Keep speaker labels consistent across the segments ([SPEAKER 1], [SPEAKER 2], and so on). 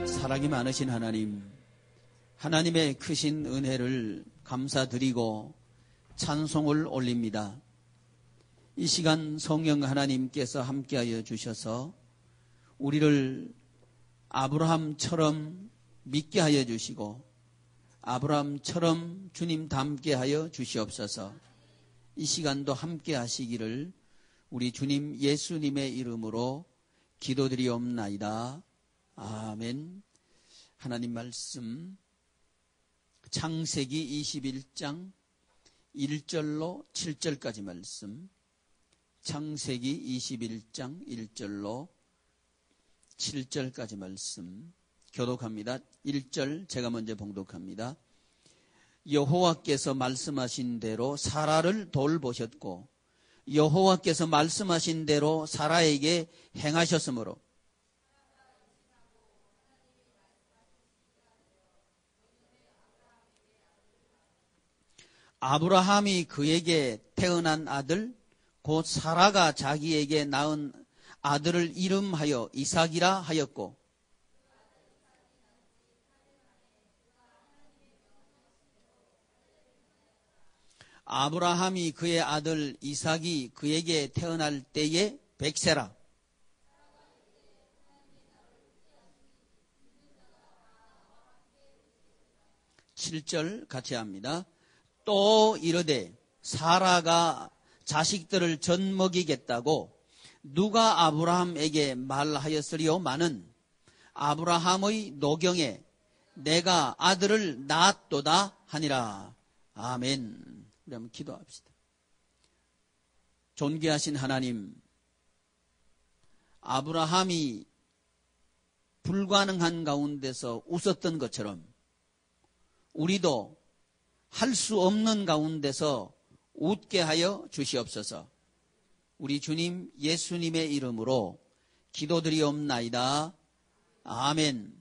[SPEAKER 1] 사랑이 많으신 하나님, 하나님의 크신 은혜를 감사드리고 찬송을 올립니다. 이 시간 성령 하나님께서 함께하여 주셔서 우리를 아브라함처럼 믿게 하여 주시고 아브라함처럼 주님 닮게 하여 주시옵소서. 이 시간도 함께 하시기를 우리 주님 예수님의 이름으로 기도드리옵나이다. 아멘. 하나님 말씀 창세기 21장 1절로 7절까지 말씀, 창세기 21장 1절로 7절까지 말씀 교독합니다. 1절 제가 먼저 봉독합니다. 여호와께서 말씀하신 대로 사라를 돌보셨고 여호와께서 말씀하신 대로 사라에게 행하셨으므로 아브라함이 그에게 태어난 아들 곧 사라가 자기에게 낳은 아들을 이름하여 이삭이라 하였고 아브라함이 그의 아들 이삭이 그에게 태어날 때에 100세라. 7절 같이 합니다. 또 이르되 사라가 자식들을 젖먹이겠다고 누가 아브라함에게 말하였으리오마는 아브라함의 노경에 내가 아들을 낳았도다 하니라. 아멘. 우리 한번 기도합시다. 존귀하신 하나님, 아브라함이 불가능한 가운데서 웃었던 것처럼 우리도 할 수 없는 가운데서 웃게 하여 주시옵소서. 우리 주님 예수님의 이름으로 기도드리옵나이다. 아멘.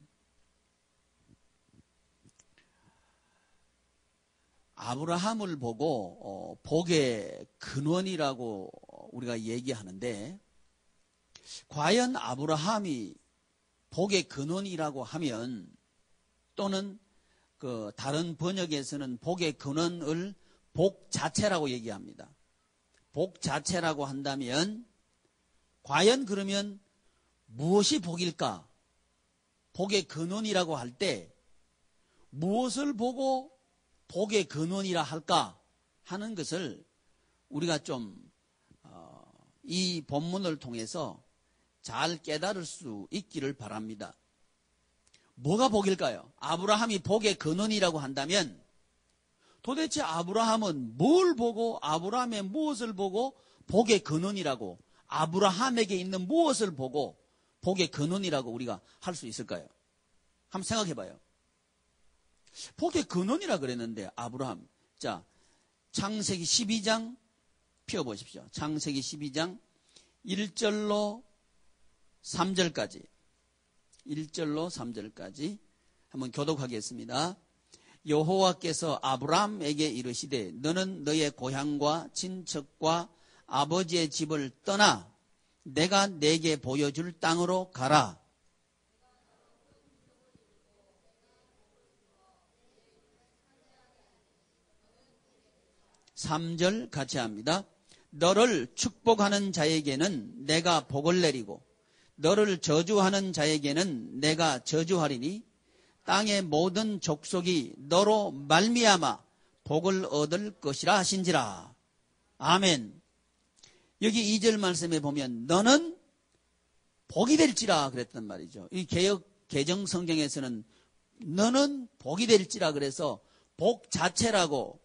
[SPEAKER 1] 아브라함을 보고 복의 근원이라고 우리가 얘기하는데, 과연 아브라함이 복의 근원이라고 하면, 또는 다른 번역에서는 복의 근원을 복 자체라고 얘기합니다. 복 자체라고 한다면 과연 그러면 무엇이 복일까? 복의 근원이라고 할 때 무엇을 보고 복의 근원이라 할까 하는 것을 우리가 좀 이 본문을 통해서 잘 깨달을 수 있기를 바랍니다. 뭐가 복일까요? 아브라함이 복의 근원이라고 한다면 도대체 아브라함은 뭘 보고, 아브라함의 무엇을 보고 복의 근원이라고, 아브라함에게 있는 무엇을 보고 복의 근원이라고 우리가 할 수 있을까요? 한번 생각해 봐요. 복의 근원이라 그랬는데 아브라함. 자, 창세기 12장 펴보십시오. 창세기 12장 1절로 3절까지 1절로 3절까지 한번 교독하겠습니다. 여호와께서 아브람에게 이르시되 너는 너의 고향과 친척과 아버지의 집을 떠나 내가 내게 보여줄 땅으로 가라. (3절) 같이 합니다. 너를 축복하는 자에게는 내가 복을 내리고 너를 저주하는 자에게는 내가 저주하리니 땅의 모든 족속이 너로 말미암아 복을 얻을 것이라 하신지라. 아멘. 여기 2절 말씀에 보면 너는 복이 될지라 그랬단 말이죠. 이 개정 성경에서는 너는 복이 될지라 그래서 복 자체라고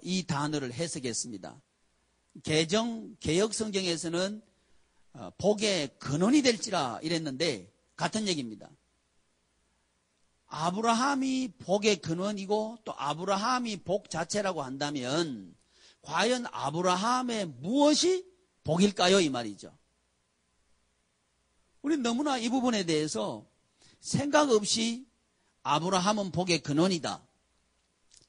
[SPEAKER 1] 이 단어를 해석했습니다. 개역 성경에서는 복의 근원이 될지라 이랬는데 같은 얘기입니다. 아브라함이 복의 근원이고 또 아브라함이 복 자체라고 한다면 과연 아브라함의 무엇이 복일까요? 이 말이죠. 우리는 너무나 이 부분에 대해서 생각 없이 아브라함은 복의 근원이다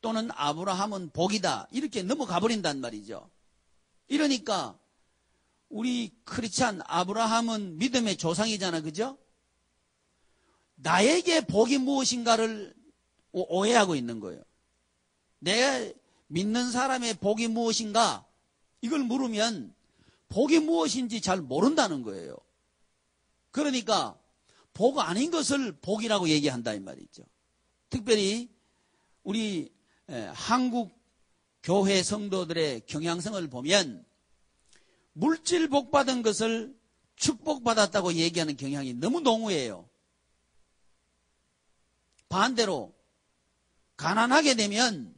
[SPEAKER 1] 또는 아브라함은 복이다 이렇게 넘어가 버린단 말이죠. 이러니까 우리 크리스찬 아브라함은 믿음의 조상이잖아, 그죠? 나에게 복이 무엇인가를 오해하고 있는 거예요. 내가 믿는 사람의 복이 무엇인가? 이걸 물으면 복이 무엇인지 잘 모른다는 거예요. 그러니까 복 아닌 것을 복이라고 얘기한다 이 말이죠. 특별히 우리 한국 교회 성도들의 경향성을 보면 물질 복 받은 것을 축복받았다고 얘기하는 경향이 너무 농후해요. 반대로 가난하게 되면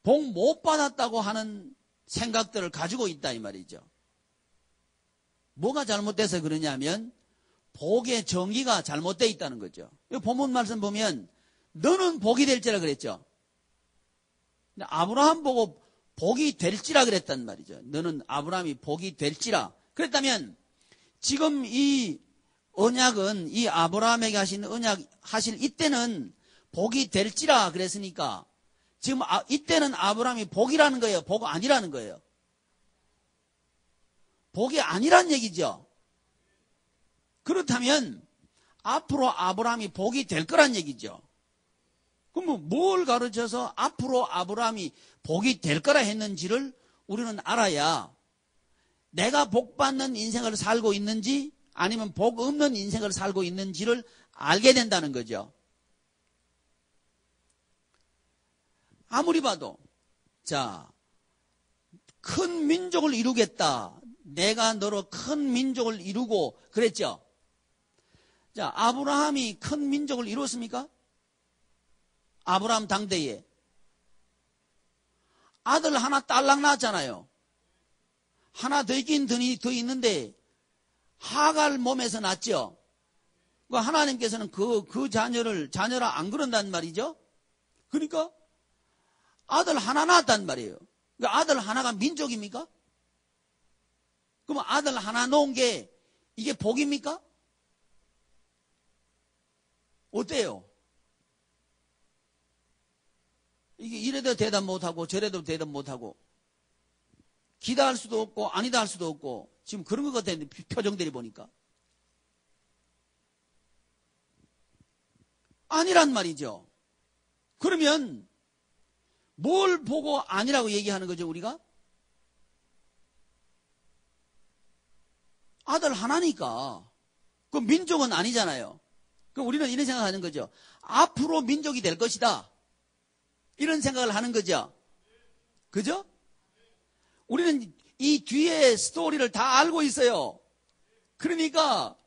[SPEAKER 1] 복 못 받았다고 하는 생각들을 가지고 있다 이 말이죠. 뭐가 잘못돼서 그러냐면 복의 정의가 잘못되어 있다는 거죠. 본문 말씀 보면 너는 복이 될지라 그랬죠. 아브라함 보고 복이 될지라 그랬단 말이죠. 너는 아브라함이 복이 될지라. 그랬다면 지금 이 언약은 이 아브라함에게 하신 언약 하실 이때는 복이 될지라 그랬으니까 지금 이때는 아브라함이 복이라는 거예요. 복 아니라는 거예요. 복이 아니란 얘기죠. 그렇다면 앞으로 아브라함이 복이 될 거란 얘기죠. 그럼 뭘 가르쳐서 앞으로 아브라함이 복이 될 거라 했는지를 우리는 알아야 내가 복 받는 인생을 살고 있는지 아니면 복 없는 인생을 살고 있는지를 알게 된다는 거죠. 아무리 봐도 자, 큰 민족을 이루겠다. 내가 너로 큰 민족을 이루고 그랬죠. 자, 아브라함이 큰 민족을 이뤘습니까? 아브라함 당대에 아들 하나 딸랑 낳았잖아요. 하나 더 있긴 더 있는데 하갈 몸에서 낳았죠. 하나님께서는 그 자녀라 안 그런단 말이죠. 그러니까 아들 하나 낳았단 말이에요. 그러니까 아들 하나가 민족입니까? 그럼 아들 하나 놓은 게 이게 복입니까? 어때요? 이게 이래도 대답 못하고 저래도 대답 못하고 기다 할 수도 없고 아니다 할 수도 없고 지금 그런 것 같아요. 표정들이 보니까. 아니란 말이죠. 그러면 뭘 보고 아니라고 얘기하는 거죠, 우리가? 아들 하나니까. 그 민족은 아니잖아요. 그럼 우리는 이런 생각을 하는 거죠. 앞으로 민족이 될 것이다. 이런 생각을 하는 거죠. 그죠? 우리는 이 뒤에 스토리를 다 알고 있어요. 그러니까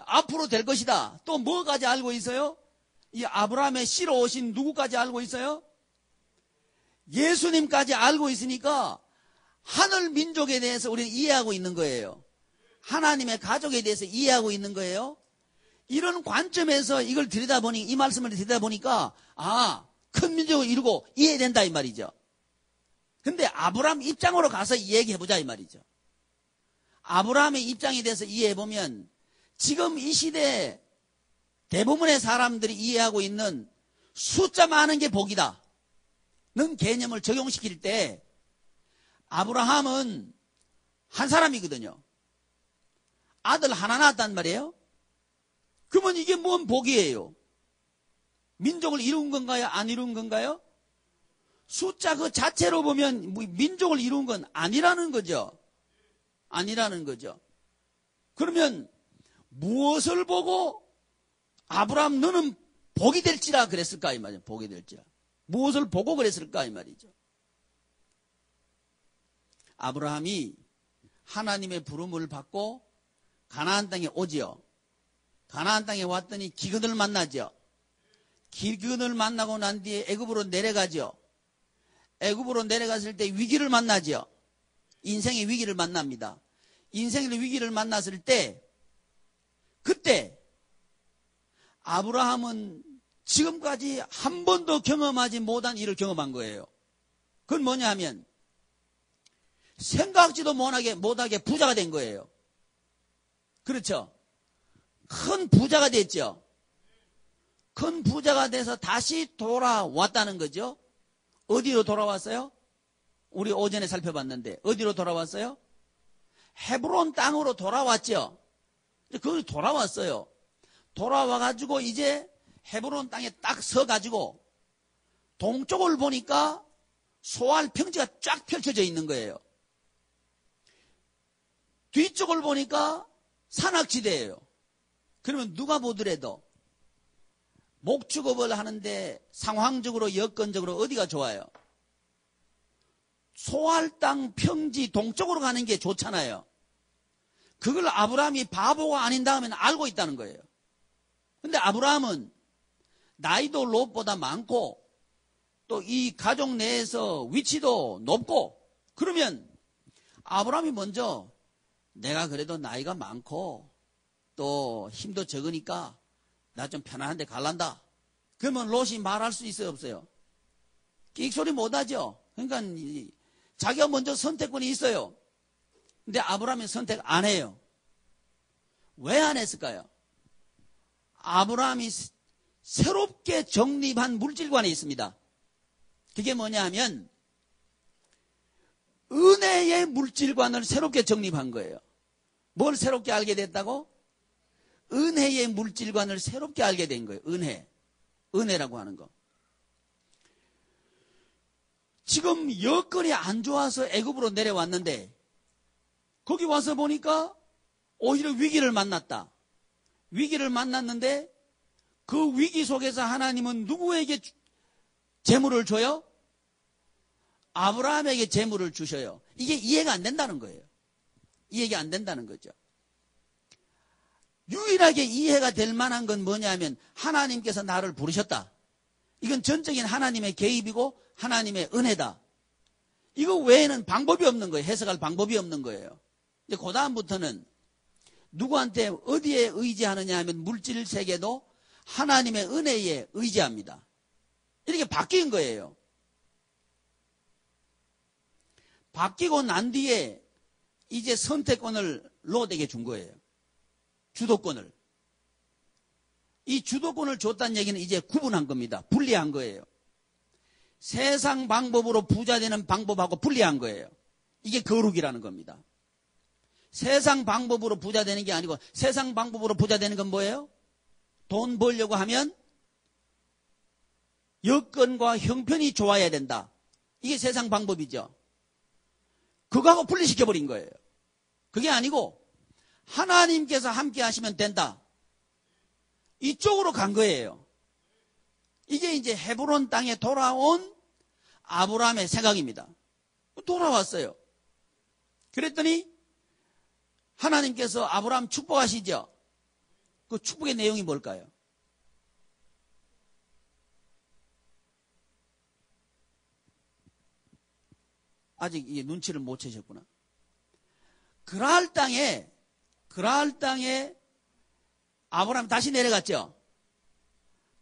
[SPEAKER 1] 앞으로 될 것이다. 또 뭐까지 알고 있어요? 이 아브라함의 씨로 오신 누구까지 알고 있어요? 예수님까지 알고 있으니까 하늘 민족에 대해서 우리는 이해하고 있는 거예요. 하나님의 가족에 대해서 이해하고 있는 거예요. 이런 관점에서 이걸 들여다보니 이 말씀을 들여다보니까 큰 민족을 이루고 이해된다 이 말이죠. 근데 아브라함 입장으로 가서 이야기해보자 이 말이죠. 아브라함의 입장에 대해서 이해해보면 지금 이 시대에 대부분의 사람들이 이해하고 있는 숫자 많은 게 복이다 는 개념을 적용시킬 때 아브라함은 한 사람이거든요. 아들 하나 낳았단 말이에요. 그러면 이게 뭔 복이에요? 민족을 이룬 건가요? 안 이룬 건가요? 숫자 그 자체로 보면 민족을 이룬 건 아니라는 거죠. 아니라는 거죠. 그러면 무엇을 보고 아브라함 너는 복이 될지라 그랬을까 이 말이죠. 복이 될지라. 무엇을 보고 그랬을까 이 말이죠. 아브라함이 하나님의 부름을 받고 가나안 땅에 오지요. 가나안 땅에 왔더니 기근을 만나죠. 기근을 만나고 난 뒤에 애굽으로 내려가죠. 애굽으로 내려갔을 때 위기를 만나죠. 인생의 위기를 만납니다. 인생의 위기를 만났을 때 그때 아브라함은 지금까지 한 번도 경험하지 못한 일을 경험한 거예요. 그건 뭐냐 하면 생각지도 못하게 부자가 된 거예요. 그렇죠? 큰 부자가 됐죠. 큰 부자가 돼서 다시 돌아왔다는 거죠. 어디로 돌아왔어요? 우리 오전에 살펴봤는데 어디로 돌아왔어요? 헤브론 땅으로 돌아왔죠. 거기 돌아왔어요. 돌아와가지고 이제 헤브론 땅에 딱 서가지고 동쪽을 보니까 소알 평지가 쫙 펼쳐져 있는 거예요. 뒤쪽을 보니까 산악지대예요. 그러면 누가 보더라도 목축업을 하는데 상황적으로 여건적으로 어디가 좋아요? 소알 땅 평지 동쪽으로 가는 게 좋잖아요. 그걸 아브라함이 바보가 아닌 다음에는 알고 있다는 거예요. 근데 아브라함은 나이도 롯보다 많고 또 이 가족 내에서 위치도 높고 그러면 아브라함이 먼저 내가 그래도 나이가 많고 또 힘도 적으니까 나 좀 편안한 데 갈란다. 그러면 롯이 말할 수 있어요, 없어요? 끽소리 못하죠. 그러니까 자기가 먼저 선택권이 있어요. 근데 아브라함이 선택 안 해요. 왜 안 했을까요? 아브라함이 새롭게 정립한 물질관이 있습니다. 그게 뭐냐 하면 은혜의 물질관을 새롭게 정립한 거예요. 뭘 새롭게 알게 됐다고? 은혜의 물질관을 새롭게 알게 된 거예요. 은혜라고 하는 거. 지금 여건이 안 좋아서 애굽으로 내려왔는데 거기 와서 보니까 오히려 위기를 만났다. 위기를 만났는데 그 위기 속에서 하나님은 누구에게 재물을 줘요? 아브라함에게 재물을 주셔요. 이게 이해가 안 된다는 거예요. 이해가 안 된다는 거죠. 유일하게 이해가 될 만한 건 뭐냐면 하나님께서 나를 부르셨다. 이건 전적인 하나님의 개입이고 하나님의 은혜다. 이거 외에는 방법이 없는 거예요. 해석할 방법이 없는 거예요. 이제 그 다음부터는 누구한테 어디에 의지하느냐 하면 물질 세계도 하나님의 은혜에 의지합니다. 이렇게 바뀐 거예요. 바뀌고 난 뒤에 이제 선택권을 롯에게 준 거예요. 주도권을. 이 주도권을 줬다는 얘기는 이제 구분한 겁니다. 분리한 거예요. 세상 방법으로 부자 되는 방법하고 분리한 거예요. 이게 거룩이라는 겁니다. 세상 방법으로 부자 되는 게 아니고 세상 방법으로 부자 되는 건 뭐예요? 돈 벌려고 하면 여건과 형편이 좋아야 된다. 이게 세상 방법이죠. 그거하고 분리시켜버린 거예요. 그게 아니고 하나님께서 함께 하시면 된다. 이쪽으로 간 거예요. 이게 이제 헤브론 땅에 돌아온 아브라함의 생각입니다. 돌아왔어요. 그랬더니 하나님께서 아브라함 축복하시죠. 그 축복의 내용이 뭘까요? 아직 이게 눈치를 못 채셨구나. 그랄 땅에 아브라함이 다시 내려갔죠.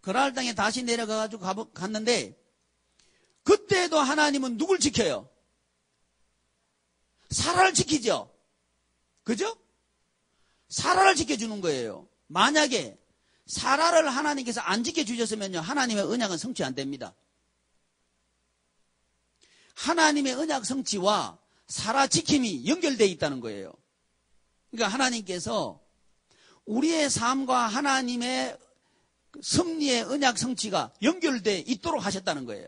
[SPEAKER 1] 그랄 땅에 다시 내려가가지고 갔는데 그때도 하나님은 누굴 지켜요? 사라를 지키죠. 그죠? 사라를 지켜주는 거예요. 만약에 사라를 하나님께서 안 지켜주셨으면요, 하나님의 언약은 성취 안 됩니다. 하나님의 언약 성취와 사라 지킴이 연결되어 있다는 거예요. 그러니까 하나님께서 우리의 삶과 하나님의 섭리의 언약 성취가 연결되어 있도록 하셨다는 거예요.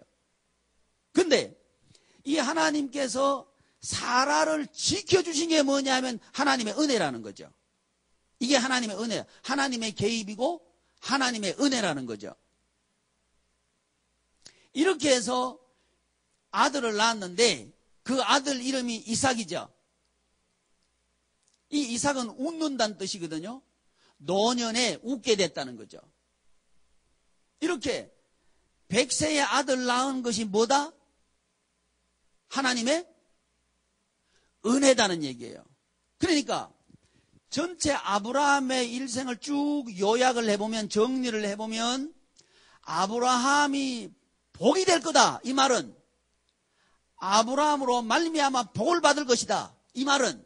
[SPEAKER 1] 근데 이 하나님께서 사라를 지켜주신 게 뭐냐면 하나님의 은혜라는 거죠. 이게 하나님의 은혜, 하나님의 개입이고 하나님의 은혜라는 거죠. 이렇게 해서 아들을 낳았는데 그 아들 이름이 이삭이죠. 이 이삭은 웃는다는 뜻이거든요. 노년에 웃게 됐다는 거죠. 이렇게 100세의 아들 낳은 것이 뭐다? 하나님의 은혜다는 얘기예요. 그러니까 전체 아브라함의 일생을 쭉 요약을 해보면, 정리를 해보면 아브라함이 복이 될 거다. 이 말은 아브라함으로 말미암아 복을 받을 것이다. 이 말은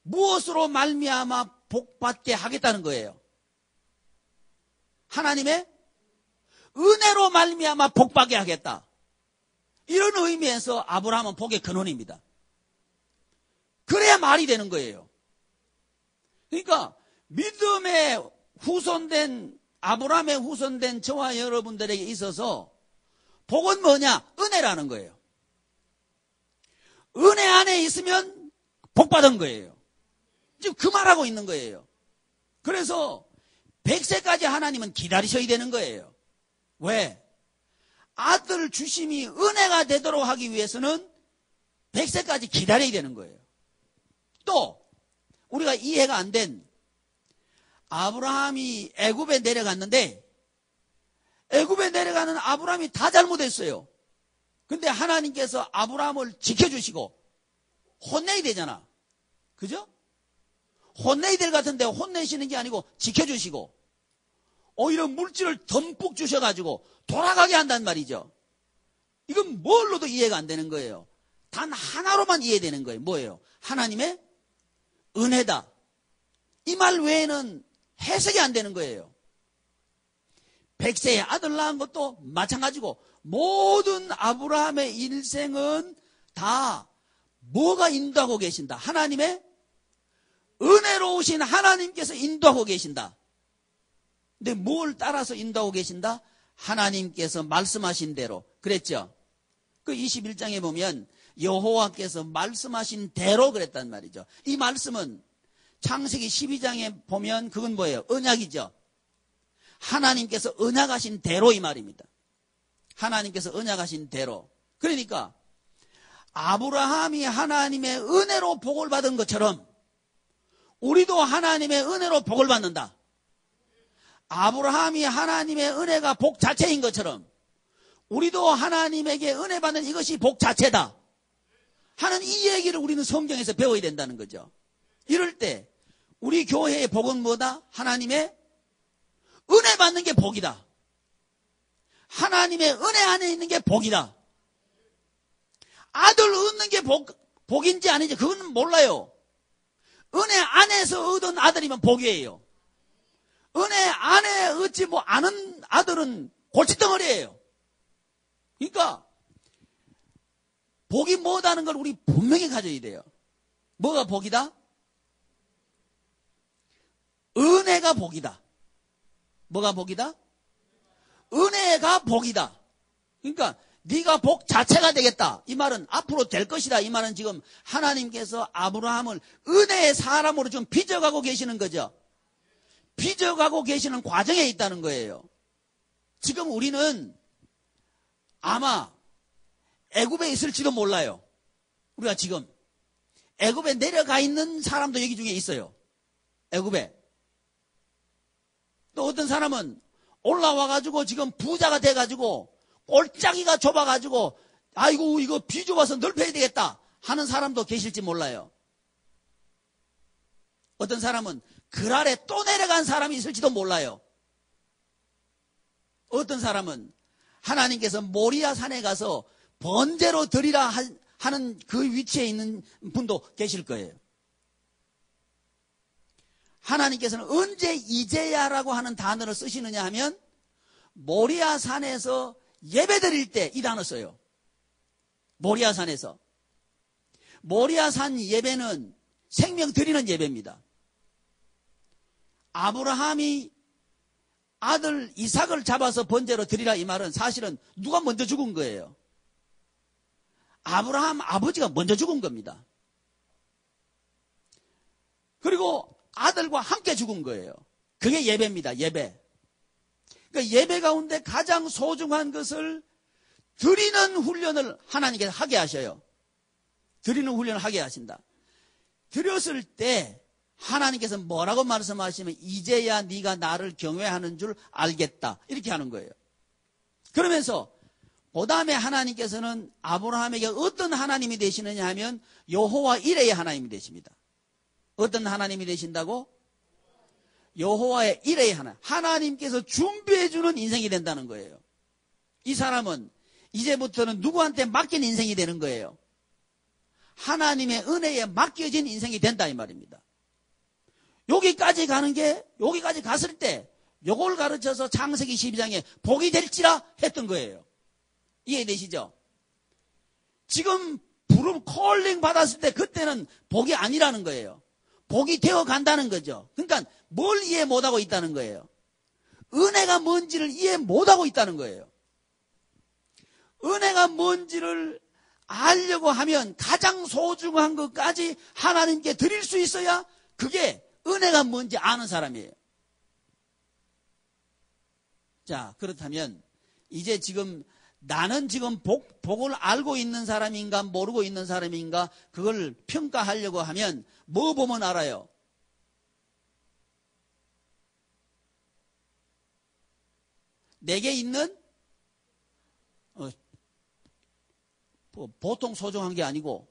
[SPEAKER 1] 무엇으로 말미암아 복받게 하겠다는 거예요? 하나님의 은혜로 말미암아 복받게 하겠다. 이런 의미에서 아브라함은 복의 근원입니다. 그래야 말이 되는 거예요. 그러니까 믿음의 후손된 아브라함의 후손된 저와 여러분들에게 있어서 복은 뭐냐? 은혜라는 거예요. 은혜 안에 있으면 복 받은 거예요. 지금 그 말하고 있는 거예요. 그래서 100세까지 하나님은 기다리셔야 되는 거예요. 왜? 아들 주심이 은혜가 되도록 하기 위해서는 100세까지 기다려야 되는 거예요. 또 우리가 이해가 안 된 아브라함이 애굽에 내려갔는데 애굽에 내려가는 아브라함이 다 잘못했어요. 근데 하나님께서 아브라함을 지켜주시고 혼내야 되잖아. 그죠? 혼내야 될 것 같은데 혼내시는 게 아니고 지켜주시고 오히려 물질을 듬뿍 주셔가지고 돌아가게 한단 말이죠. 이건 뭘로도 이해가 안 되는 거예요. 단 하나로만 이해되는 거예요. 뭐예요? 하나님의 은혜다. 이 말 외에는 해석이 안 되는 거예요. 100세에 아들 낳은 것도 마찬가지고 모든 아브라함의 일생은 다 뭐가 인도하고 계신다? 하나님의 은혜로우신 하나님께서 인도하고 계신다. 근데 뭘 따라서 인도하고 계신다? 하나님께서 말씀하신 대로. 그랬죠? 그 21장에 보면 여호와께서 말씀하신 대로 그랬단 말이죠. 이 말씀은 창세기 12장에 보면 그건 뭐예요? 언약이죠. 하나님께서 언약하신 대로 이 말입니다. 하나님께서 언약하신 대로. 그러니까 아브라함이 하나님의 은혜로 복을 받은 것처럼 우리도 하나님의 은혜로 복을 받는다. 아브라함이 하나님의 은혜가 복 자체인 것처럼 우리도 하나님에게 은혜 받는 이것이 복 자체다 하는 이 얘기를 우리는 성경에서 배워야 된다는 거죠. 이럴 때 우리 교회의 복은 뭐다? 하나님의 은혜 받는 게 복이다. 하나님의 은혜 안에 있는 게 복이다. 아들 얻는 게 복인지 아닌지 그건 몰라요. 은혜 안에서 얻은 아들이면 복이에요. 은혜 안에 얻지 않은 아들은 골칫덩어리예요. 그러니까 복이 뭐다는 걸 우리 분명히 가져야 돼요. 뭐가 복이다? 은혜가 복이다. 뭐가 복이다? 은혜가 복이다. 그러니까 네가 복 자체가 되겠다. 이 말은 앞으로 될 것이다. 이 말은 지금 하나님께서 아브라함을 은혜의 사람으로 좀 빚어가고 계시는 거죠. 빚어가고 계시는 과정에 있다는 거예요. 지금 우리는 아마 애굽에 있을지도 몰라요. 우리가 지금 애굽에 내려가 있는 사람도 여기 중에 있어요. 애굽에. 또 어떤 사람은 올라와가지고 지금 부자가 돼가지고 골짜기가 좁아가지고 아이고 이거 비좁아서 넓혀야 되겠다 하는 사람도 계실지 몰라요. 어떤 사람은 그 아래 또 내려간 사람이 있을지도 몰라요. 어떤 사람은 하나님께서 모리아 산에 가서 번제로 드리라 하는 그 위치에 있는 분도 계실 거예요. 하나님께서는 언제 이제야라고 하는 단어를 쓰시느냐 하면 모리아 산에서 예배 드릴 때 이 단어 써요. 모리아 산에서. 모리아 산 예배는 생명 드리는 예배입니다. 아브라함이 아들 이삭을 잡아서 번제로 드리라 이 말은 사실은 누가 먼저 죽은 거예요? 아브라함 아버지가 먼저 죽은 겁니다. 그리고 아들과 함께 죽은 거예요. 그게 예배입니다. 예배. 그러니까 예배 가운데 가장 소중한 것을 드리는 훈련을 하나님께서 하게 하셔요. 드리는 훈련을 하게 하신다. 드렸을 때 하나님께서 뭐라고 말씀하시면 이제야 네가 나를 경외하는 줄 알겠다. 이렇게 하는 거예요. 그러면서 그 다음에 하나님께서는 아브라함에게 어떤 하나님이 되시느냐 하면 여호와 이레의 하나님이 되십니다. 어떤 하나님이 되신다고? 여호와의 이레의 하나님. 하나님께서 준비해 주는 인생이 된다는 거예요. 이 사람은 이제부터는 누구한테 맡긴 인생이 되는 거예요. 하나님의 은혜에 맡겨진 인생이 된다 이 말입니다. 여기까지 가는 게 여기까지 갔을 때 요걸 가르쳐서 창세기 12장에 복이 될지라 했던 거예요. 이해되시죠? 지금 부름 콜링 받았을 때 그때는 복이 아니라는 거예요. 복이 되어 간다는 거죠. 그러니까 뭘 이해 못하고 있다는 거예요? 은혜가 뭔지를 이해 못하고 있다는 거예요. 은혜가 뭔지를 알려고 하면 가장 소중한 것까지 하나님께 드릴 수 있어야 그게 은혜가 뭔지 아는 사람이에요. 자, 그렇다면 이제 지금 나는 지금 복을 알고 있는 사람인가 모르고 있는 사람인가 그걸 평가하려고 하면 뭐 보면 알아요? 내게 있는 보통 소중한 게 아니고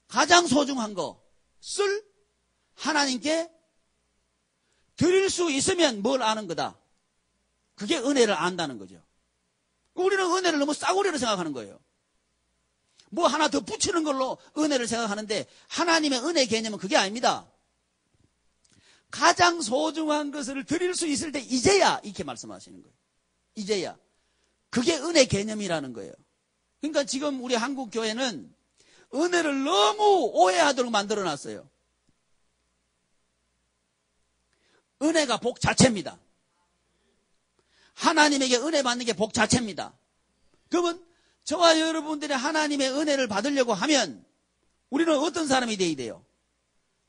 [SPEAKER 1] 가장 소중한 것을 하나님께 드릴 수 있으면 뭘 아는 거다? 그게 은혜를 안다는 거죠. 우리는 은혜를 너무 싸구려로 생각하는 거예요. 뭐 하나 더 붙이는 걸로 은혜를 생각하는데 하나님의 은혜 개념은 그게 아닙니다. 가장 소중한 것을 드릴 수 있을 때 이제야 이렇게 말씀하시는 거예요. 이제야. 그게 은혜 개념이라는 거예요. 그러니까 지금 우리 한국 교회는 은혜를 너무 오해하도록 만들어놨어요. 은혜가 복 자체입니다. 하나님에게 은혜 받는 게 복 자체입니다. 그러면 저와 여러분들이 하나님의 은혜를 받으려고 하면 우리는 어떤 사람이 되어야 돼요?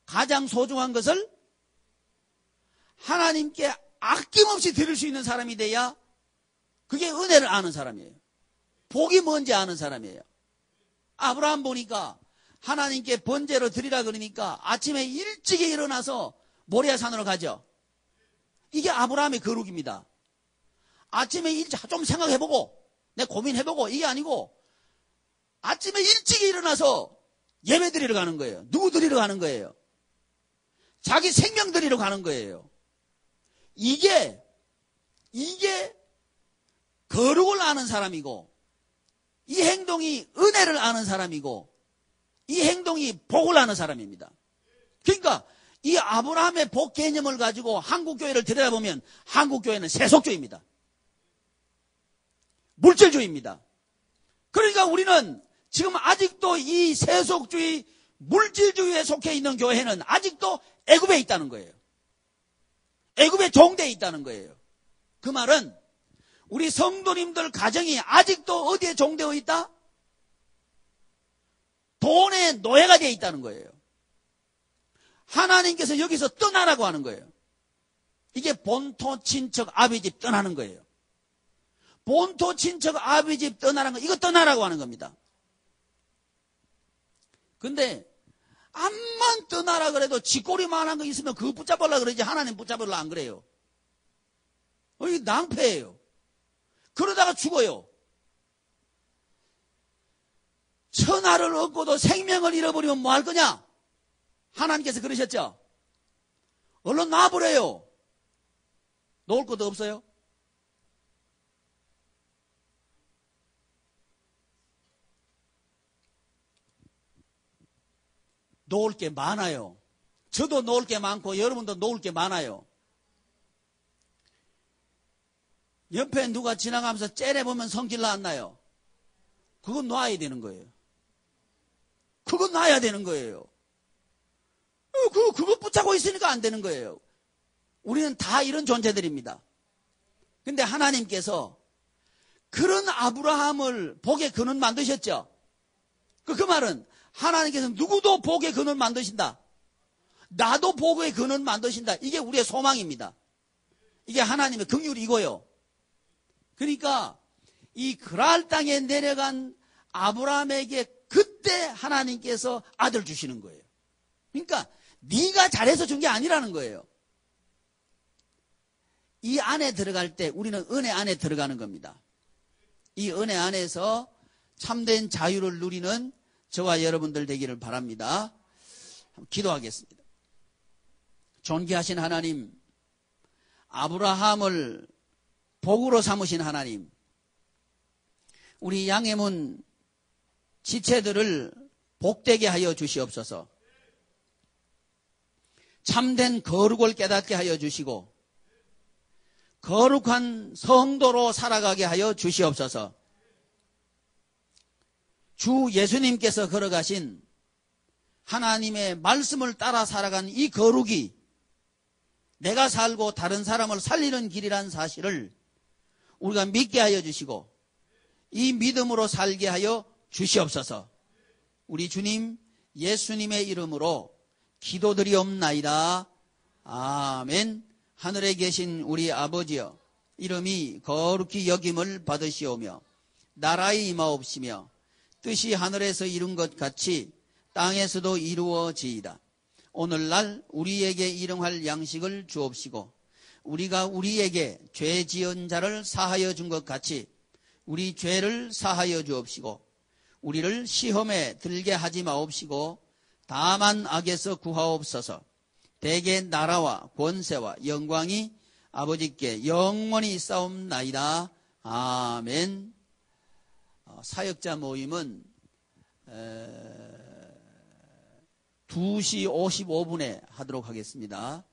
[SPEAKER 1] 가장 소중한 것을 하나님께 아낌없이 드릴 수 있는 사람이 돼야 그게 은혜를 아는 사람이에요. 복이 뭔지 아는 사람이에요. 아브라함 보니까 하나님께 번제로 드리라 그러니까 아침에 일찍이 일어나서 모리아산으로 가죠. 이게 아브라함의 거룩입니다. 아침에 일찍 좀 생각해보고 내 고민해보고 이게 아니고 아침에 일찍 일어나서 예배 드리러 가는 거예요. 누구 드리러 가는 거예요? 자기 생명 드리러 가는 거예요. 이게 거룩을 아는 사람이고 이 행동이 은혜를 아는 사람이고 이 행동이 복을 아는 사람입니다. 그러니까 이 아브라함의 복 개념을 가지고 한국교회를 들여다보면 한국교회는 세속주의입니다. 물질주의입니다. 그러니까 우리는 지금 아직도 이 세속주의 물질주의에 속해 있는 교회는 아직도 애굽에 있다는 거예요. 애굽에 종되어 있다는 거예요. 그 말은 우리 성도님들 가정이 아직도 어디에 종되어 있다? 돈의 노예가 되어 있다는 거예요. 하나님께서 여기서 떠나라고 하는 거예요. 이게 본토 친척 아비집 떠나는 거예요. 본토 친척 아비집 떠나라는 거, 이거 떠나라고 하는 겁니다. 근데 암만 떠나라 그래도 쥐꼬리만한 거 있으면 그거 붙잡으려고 그러지 하나님 붙잡으려고 안 그래요. 이게 낭패예요. 그러다가 죽어요. 천하를 얻고도 생명을 잃어버리면 뭐 할 거냐? 하나님께서 그러셨죠? 얼른 놔버려요. 놓을 것도 없어요. 놓을 게 많아요. 저도 놓을 게 많고 여러분도 놓을 게 많아요. 옆에 누가 지나가면서 째려보면 성질 안 나요. 그건 놔야 되는 거예요. 그건 놔야 되는 거예요. 그거 붙잡고 있으니까 안 되는 거예요. 우리는 다 이런 존재들입니다. 근데 하나님께서 그런 아브라함을 복의 근원 만드셨죠. 그 말은 하나님께서 누구도 복의 근원 만드신다. 나도 복의 근원 만드신다. 이게 우리의 소망입니다. 이게 하나님의 긍휼이고요. 그러니까 이 그랄 땅에 내려간 아브라함에게 그때 하나님께서 아들 주시는 거예요. 그러니까 네가 잘해서 준 게 아니라는 거예요. 이 안에 들어갈 때 우리는 은혜 안에 들어가는 겁니다. 이 은혜 안에서 참된 자유를 누리는 저와 여러분들 되기를 바랍니다. 기도하겠습니다. 존귀하신 하나님, 아브라함을 복으로 삼으신 하나님, 우리 양해문 지체들을 복되게 하여 주시옵소서. 참된 거룩을 깨닫게 하여 주시고 거룩한 성도로 살아가게 하여 주시옵소서. 주 예수님께서 걸어가신 하나님의 말씀을 따라 살아간 이 거룩이 내가 살고 다른 사람을 살리는 길이란 사실을 우리가 믿게 하여 주시고 이 믿음으로 살게 하여 주시옵소서. 우리 주님 예수님의 이름으로 기도드리옵나이다. 아멘. 하늘에 계신 우리 아버지여, 이름이 거룩히 여김을 받으시오며 나라의 임하옵시며 뜻이 하늘에서 이룬 것 같이 땅에서도 이루어지이다. 오늘날 우리에게 일용할 양식을 주옵시고 우리가 우리에게 죄 지은 자를 사하여 준 것 같이 우리 죄를 사하여 주옵시고 우리를 시험에 들게 하지 마옵시고 다만 악에서 구하옵소서. 대개 나라와 권세와 영광이 아버지께 영원히 있사옵나이다. 아멘. 사역자 모임은 2시 55분에 하도록 하겠습니다.